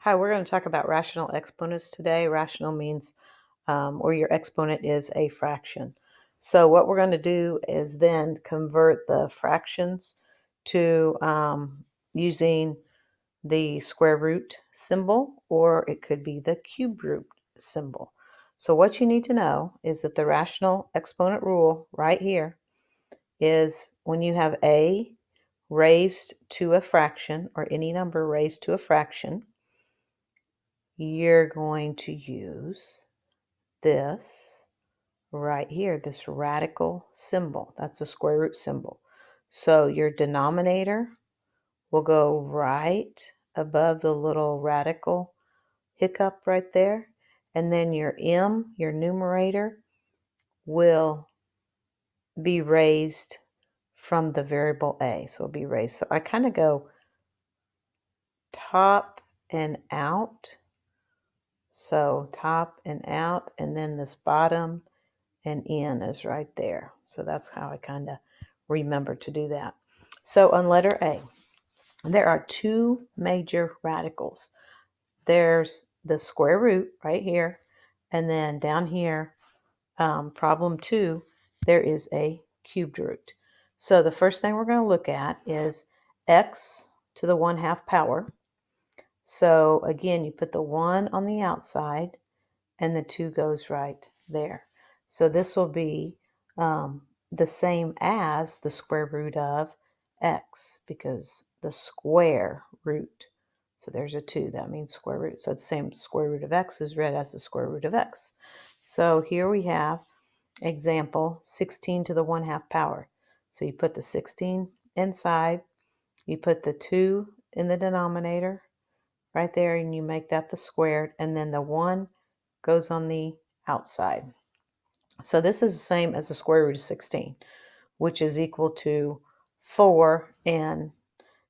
Hi, we're going to talk about rational exponents today. Rational means or your exponent is a fraction. So what we're going to do is then convert the fractions to using the square root symbol, or it could be the cube root symbol. So what you need to know is that the rational exponent rule right here is when you have a raised to a fraction, or any number raised to a fraction, you're going to use this right here, this radical symbol. That's a square root symbol. So your denominator will go right above the little radical hiccup right there. And then your m, your numerator, will be raised from the variable a. So it'll be raised. So I kind of go top and out. So top and out, and then this bottom and in is right there. So that's how I kind of remember to do that. So on letter A, there are two major radicals. There's the square root right here, and then down here, problem 2, there is a cubed root. So the first thing we're going to look at is x to the 1/2 power. So again, you put the 1 on the outside, and the 2 goes right there. So this will be the same as the square root of x, because the square root. So there's a 2. That means square root. So the same square root of x is read as the square root of x. So here we have example 16 to the 1/2 power. So you put the 16 inside, you put the 2 in the denominator right there, and you make that the squared, and then the 1 goes on the outside. So this is the same as the square root of 16, which is equal to 4, and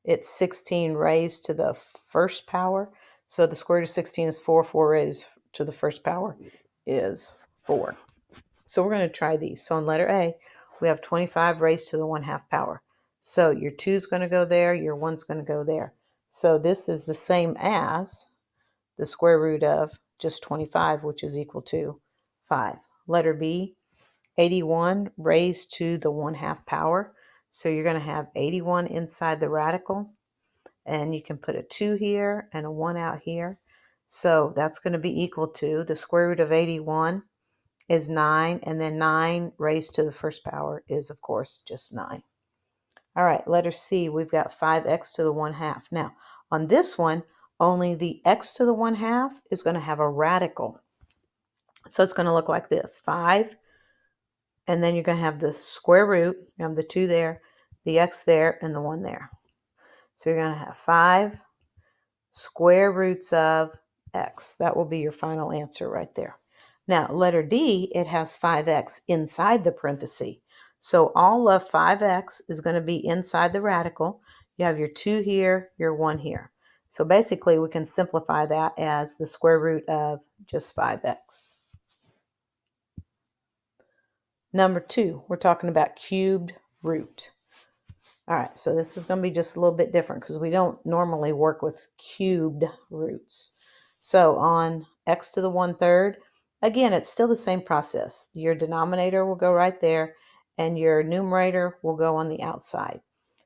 it's 16 raised to the first power. So the square root of 16 is 4. 4 raised to the first power is 4. So we're going to try these. So on letter A, we have 25 raised to the 1/2 power. So your 2 is going to go there, your 1 is going to go there. So this is the same as the square root of just 25, which is equal to 5. Letter B, 81 raised to the 1/2 power. So you're going to have 81 inside the radical, and you can put a 2 here and a 1 out here. So that's going to be equal to the square root of 81 is 9, and then 9 raised to the first power is, of course, just 9. All right, letter C, we've got 5x to the 1/2. Now, on this one, only the x to the 1/2 is going to have a radical. So it's going to look like this, 5, and then you're going to have the square root. You have the 2 there, the x there, and the 1 there. So you're going to have 5 square roots of x. That will be your final answer right there. Now, letter D, it has 5x inside the parenthesis. So all of 5x is going to be inside the radical. You have your 2 here, your 1 here. So basically, we can simplify that as the square root of just 5x. Number 2, we're talking about cubed root. All right, so this is going to be just a little bit different because we don't normally work with cubed roots. So on x to the 1/3, again, it's still the same process. Your denominator will go right there, and your numerator will go on the outside.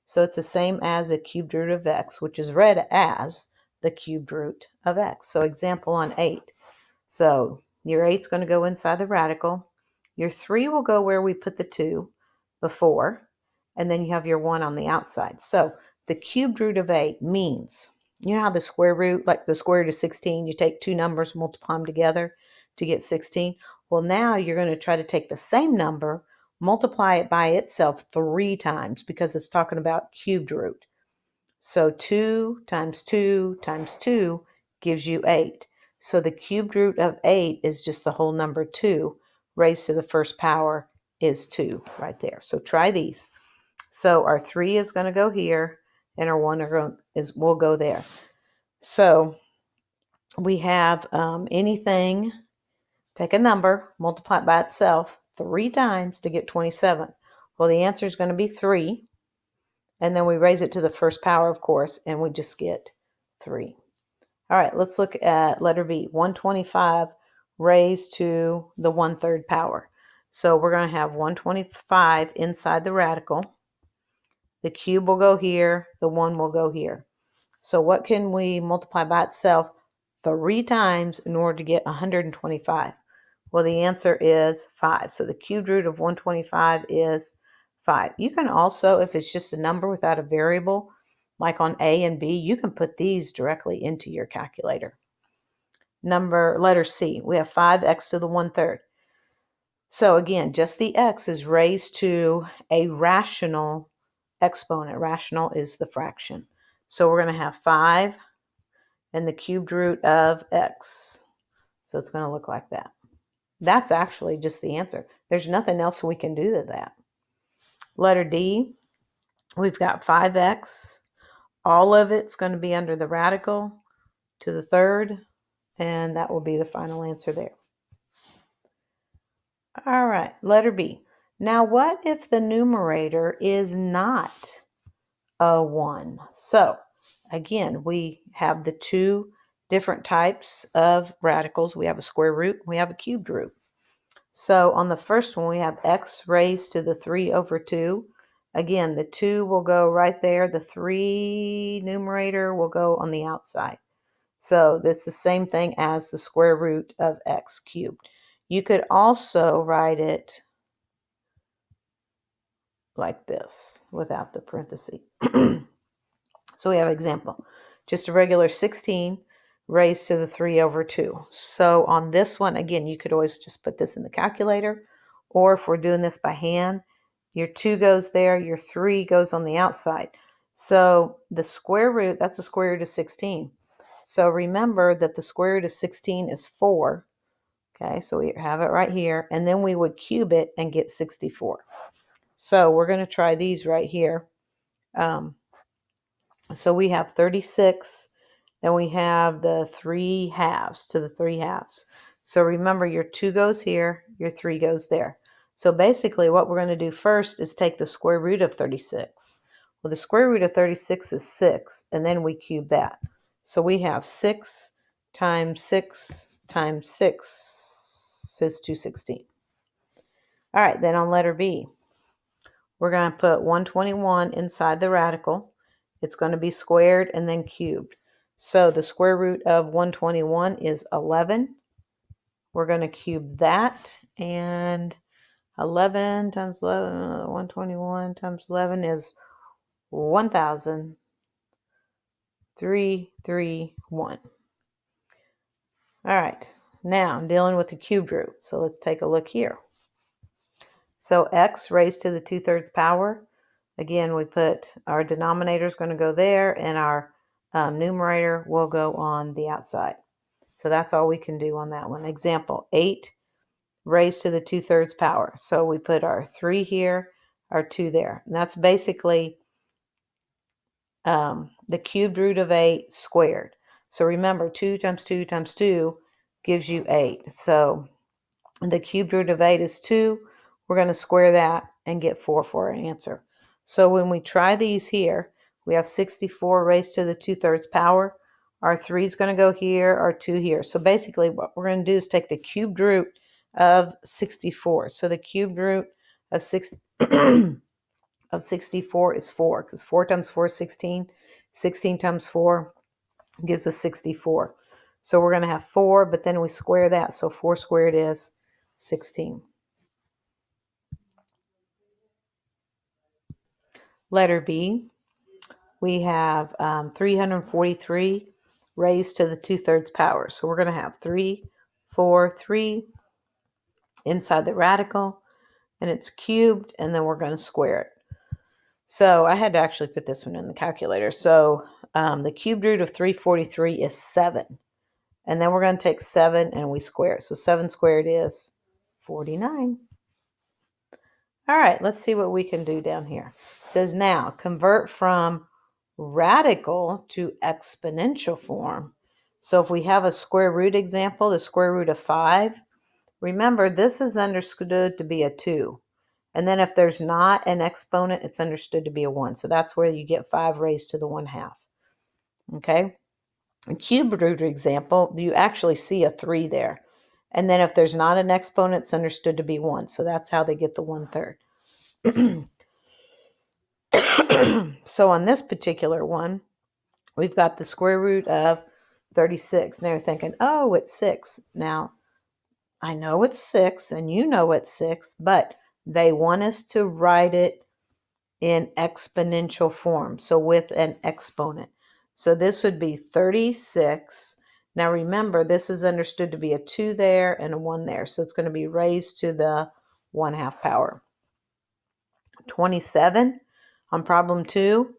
So it's the same as a cubed root of x, which is read as the cubed root of x. So example on 8. So your 8 is going to go inside the radical. Your 3 will go where we put the 2 before, and then you have your 1 on the outside. So the cubed root of 8 means, you know how the square root, like the square root of 16, you take two numbers, multiply them together to get 16. Well, now you're going to try to take the same number, multiply it by itself 3 times, because it's talking about cubed root. So 2 times 2 times 2 gives you 8. So the cubed root of 8 is just the whole number 2 raised to the first power is 2 right there. So try these. So our 3 is going to go here, and our 1 will go there. So we have anything, take a number, multiply it by itself 3 times to get 27. Well, the answer is going to be 3. And then we raise it to the first power, of course, and we just get 3. All right, let's look at letter B, 125 raised to the 1/3 power. So we're going to have 125 inside the radical. The cube will go here, the 1 will go here. So what can we multiply by itself 3 times in order to get 125? Well, the answer is 5. So the cubed root of 125 is 5. You can also, if it's just a number without a variable, like on A and B, you can put these directly into your calculator. Letter C, we have 5x to the 1/3. So again, just the x is raised to a rational exponent. Rational is the fraction. So we're going to have 5 and the cubed root of x. So it's going to look like that. That's actually just the answer. There's nothing else we can do to that. Letter D, we've got 5x. All of it's going to be under the radical to the 3rd, and that will be the final answer there. All right, letter B. Now, what if the numerator is not a 1? So, again, we have the 2 different types of radicals. We have a square root, we have a cubed root. So on the first one, we have x raised to the 3/2. Again, the 2 will go right there. The 3 numerator will go on the outside. So that's the same thing as the square root of x cubed. You could also write it like this without the parenthesis. So we have example, just a regular 16 raised to the 3/2. So on this one, again, you could always just put this in the calculator, or if we're doing this by hand, your 2 goes there, your 3 goes on the outside. So the square root, that's the square root of 16. So remember that the square root of 16 is 4. Okay, so we have it right here, and then we would cube it and get 64. So we're going to try these right here. So we have 36, and we have the 3 halves to the 3 halves. So remember, your 2 goes here, your 3 goes there. So basically what we're going to do first is take the square root of 36. Well, the square root of 36 is 6, and then we cube that. So we have 6 times 6 times 6 is 216. All right, then on letter B, we're going to put 121 inside the radical. It's going to be squared and then cubed. So the square root of 121 is 11. We're going to cube that, and 11 times 11, 121 times 11 is 1,331. All right, now I'm dealing with the cubed root. So let's take a look here. So x raised to the 2/3 power. Again, we put our denominator is going to go there, and our numerator will go on the outside. So that's all we can do on that one. Example, 8 raised to the 2/3 power. So we put our 3 here, our 2 there. And that's basically the cubed root of 8 squared. So remember, 2 times 2 times 2 gives you 8. So the cubed root of 8 is 2. We're going to square that and get 4 for our answer. So when we try these here, we have 64 raised to the 2/3 power. Our 3 is going to go here, our 2 here. So basically what we're going to do is take the cubed root of 64. So the cubed root of 64 is 4, because 4 times 4 is 16. 16 times 4 gives us 64. So we're going to have 4, but then we square that. So 4 squared is 16. Letter B, we have 343 raised to the 2/3 power. So we're going to have 3, 4, 3 inside the radical, and it's cubed, and then we're going to square it. So I had to actually put this one in the calculator. So the cubed root of 343 is 7. And then we're going to take 7 and we square it. So 7 squared is 49. All right, let's see what we can do down here. It says now convert from radical to exponential form. So if we have a square root example, the square root of 5, remember this is understood to be a 2. And then if there's not an exponent, it's understood to be a 1. So that's where you get 5 raised to the 1/2. Okay? In cube root example, you actually see a 3 there. And then if there's not an exponent, it's understood to be 1. So that's how they get the 1/3. So on this particular one, we've got the square root of 36. Now you're thinking, oh, it's 6. Now, I know it's 6, and you know it's 6, but they want us to write it in exponential form, so with an exponent. So this would be 36. Now remember, this is understood to be a 2 there and a 1 there, so it's going to be raised to the 1/2 power. 27 on problem 2.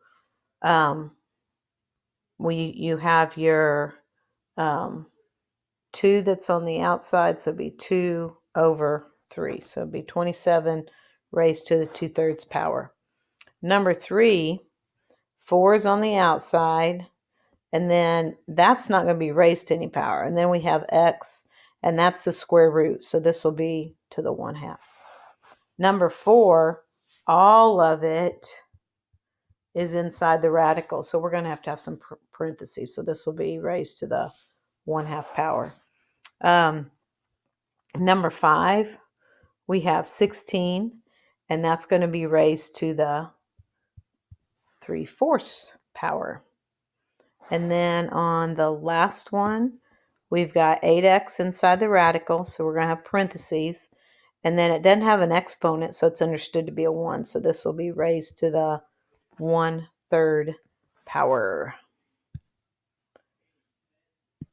You have your 2 that's on the outside, so it'd be 2 over 3. So it'd be 27 raised to the 2/3 power. Number 3, 4 is on the outside, and then that's not going to be raised to any power. And then we have x, and that's the square root. So this will be to the 1/2. Number 4, all of it is inside the radical. So we're going to have some parentheses. So this will be raised to the 1/2 power. Number 5, we have 16, and that's going to be raised to the 3/4 power. And then on the last one, we've got 8x inside the radical, so we're going to have parentheses. And then it doesn't have an exponent, so it's understood to be a 1. So this will be raised to the 1/3 power.